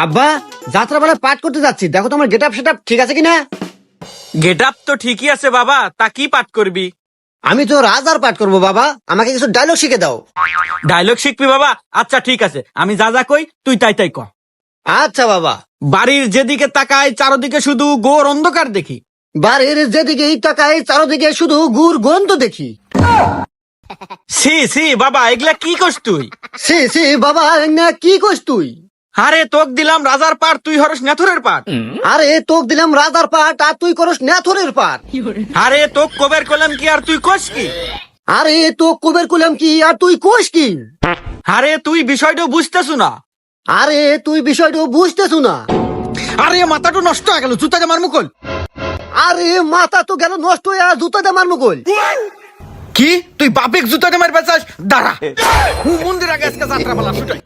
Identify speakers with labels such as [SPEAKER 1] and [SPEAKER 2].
[SPEAKER 1] আব্বা, যাত্রা বেলা পাঠ করতে যাচ্ছি, দেখো তোমার গেট আপ সেট আপ ঠিক আছে কিনা।
[SPEAKER 2] গেট আপ তো ঠিকই আছে বাবা, তা কি পাঠ করবি?
[SPEAKER 1] আমি তো রাজার পাঠ করবো বাবা, আমাকে কিছু ডায়লগ শিখে দাও।
[SPEAKER 2] ডায়লগ শিখবি বাবা? আচ্ছা ঠিক আছে, আমি যা যা কই তুই তাই তাই ক।
[SPEAKER 1] আচ্ছা বাবা।
[SPEAKER 2] বাড়ির যেদিকে তাকায় চারদিকে শুধু ঘোর অন্ধকার দেখি।
[SPEAKER 1] বাড়ির যেদিকে তাকাই চারদিকে শুধু গুড় গন্ধ দেখি।
[SPEAKER 2] সি সি বাবা, এগুলা কি করছ তুই?
[SPEAKER 1] সে সে বাবা, না কি কইস তুই?
[SPEAKER 2] আরে তোক দিলাম রাজার পাঠ, তুই হরস নেথরের পাঠ।
[SPEAKER 1] আরে তোক দিলাম রাজার পাঠ আর তুই করস নেথরের পাঠ।
[SPEAKER 2] আরে তোক কবের কলাম কি আর তুই কস কি?
[SPEAKER 1] আরে তো কবের কুলাম কি আর তুই কোষ কি?
[SPEAKER 2] আরে তুই বিষয়টা বুঝতেছ না।
[SPEAKER 1] আরে তুই বিষয়টা বুঝতেছু না।
[SPEAKER 2] আরে মাথাটা নষ্ট হয়ে গেল, জুতা জামার মুকল।
[SPEAKER 1] আরে মাথা তো গেল নষ্ট হয়ে, আর জুতা দিয়ে মারমু কই?
[SPEAKER 2] কি তুই বাপেক জুতা জামার বেচাস? দাঁড়া, মন্দির আগে আজকে যাত্রা পালা শুটাই।